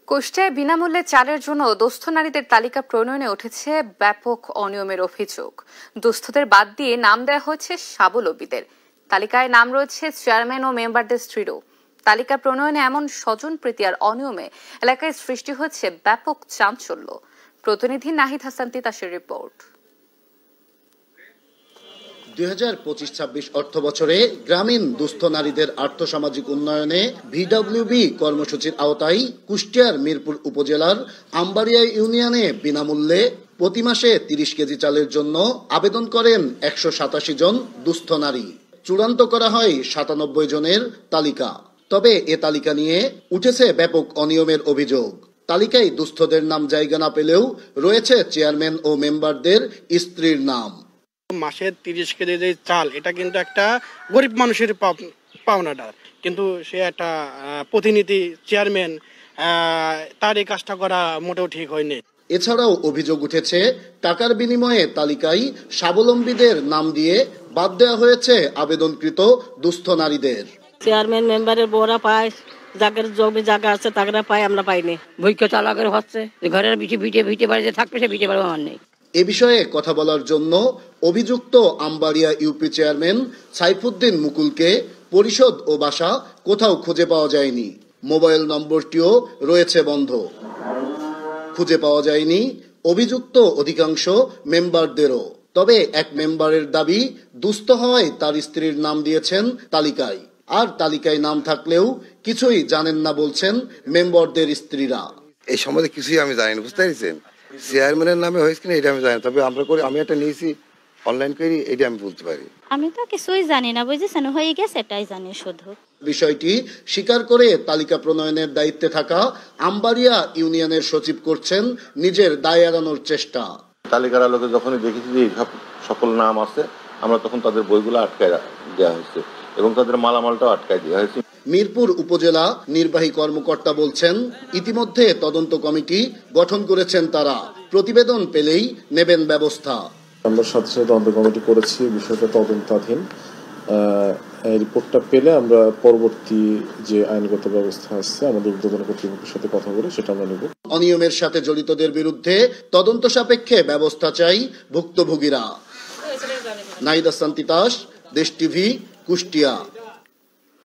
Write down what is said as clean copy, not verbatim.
কুষ্টিয়ায় বিনামূল্যে চালের জন্য দুস্থ নারীদের তালিকা প্রণয়নে উঠেছে ব্যাপক অনিয়মের অভিযোগ। দুস্থদের বাদ দিয়ে নাম দেওয়া হয়েছে স্বাবলম্বীদের। তালিকায় নাম রয়েছে চেয়ারম্যান ও মেম্বারদের স্ত্রীরও। তালিকা প্রণয়নে এমন স্বজনপ্রীতি আর অনিয়মে এলাকায় সৃষ্টি হয়েছে ব্যাপক চাঞ্চল্য। প্রতিনিধি নাহিদ হাসান তিতাসের রিপোর্ট। 2025-26 অর্থ বছরে গ্রামীণ দুস্থ নারীদের আর্থসামাজিক উন্নয়নে ভিডব্লিউবি কর্মসূচির আওতায় কুষ্টিয়ার মিরপুর উপজেলার আম্বারিয়া ইউনিয়নে বিনামূল্যে প্রতি মাসে 30 কেজি চালের জন্য আবেদন করেন 187 জন দুস্থ নারী। চূড়ান্ত করা হয় 97 জনের তালিকা। তবে এ তালিকা নিয়ে উঠেছে ব্যাপক অনিয়মের অভিযোগ। তালিকায় দুস্থদের নাম জায়গা না পেলেও রয়েছে চেয়ারম্যান ও মেম্বারদের স্ত্রীর নাম। মাসে 30 কেজি যে চাল, এটা কিন্তু একটা গরিব মানুষের পাওনাটা, কিন্তু সে একটা প্রতিনিধি চেয়ারম্যান, তার এই কাজটা করা মোটেও ঠিক হয়নি। এছাড়াও অভিযোগ উঠেছে টাকার বিনিময়ে তালিকায় স্বাবলম্বীদের নাম দিয়ে বাদ দেওয়া হয়েছে আবেদনকৃত দুস্থ নারীদের। চেয়ারম্যান মেম্বারের বউরা পায়, যাদের জমি জায়গা আছে তারা পায়, আমরা পাইনি। ভৈক্য চালাকের হচ্ছে ঘরের ভিটে বাড়িতে থাকবে, সে ভিটে বাড়ি আমার নেই। এ বিষয়ে কথা বলার জন্য অভিযুক্ত আম্বারিয়া ইউপি চেয়ারম্যান সাইফুদ্দিন মুকুলকে পরিষদ ও বাসা কোথাও খুঁজে পাওয়া যায়নি। মোবাইল নম্বরটিও রয়েছে বন্ধ। খুঁজে পাওয়া যায়নি অভিযুক্ত অধিকাংশ মেম্বারদেরও। তবে এক মেম্বারের দাবি, দুস্থ হওয়ায় তার স্ত্রীর নাম দিয়েছেন তালিকায়। আর তালিকায় নাম থাকলেও কিছুই জানেন না বলছেন মেম্বারদের স্ত্রীরা। এই সম্বন্ধে কিছুই আমি জানি না, বুঝতে পারছেন? চেয়ারম্যানের নামে হয়েছে কিনা এটা আমি জানি, তবে আমি একটা নিয়েছি অনলাইন করি, এটা আমি বলতে পারি। আমি তো কিছুই জানি না, বুঝেছেন, হয়ে গেছে এটাই জানি শুধু। বিষয়টি স্বীকার করে তালিকা প্রণয়নের দায়িত্বে থাকা আম্বারিয়া ইউনিয়নের সচিব করছেন নিজের দায় এড়ানোর চেষ্টা। তালিকার আলোকে যখনই দেখেছি যে সকল নাম আছে, আমরা তখন তাদের বইগুলো আটকায় দেওয়া হয়েছে এবং তাদের মালামালটাও আটকায় দেওয়া হয়েছে। মিরপুর উপজেলা নির্বাহী কর্মকর্তা বলছেন, ইতিমধ্যে তদন্ত কমিটি গঠন করেছেন তারা। প্রতিবেদন পেলেই নেবেন ব্যবস্থা। আমরা সাথে সাথে তদন্ত কমিটি করেছি, বিষয়টা তদন্তাধীন। রিপোর্টটা পেলে আমরা পরবর্তী যে আইনগত ব্যবস্থা আছে আমাদের ঊর্ধ্বতন কর্তৃপক্ষের সাথে কথা বলে সেটা আমরা নেব। অনিয়মের সাথে জড়িতদের বিরুদ্ধে তদন্ত সাপেক্ষে ব্যবস্থা চাই ভুক্তভোগীরা। নাহিদ হাসান তিতাস, দেশ টিভি, কুষ্টিয়া।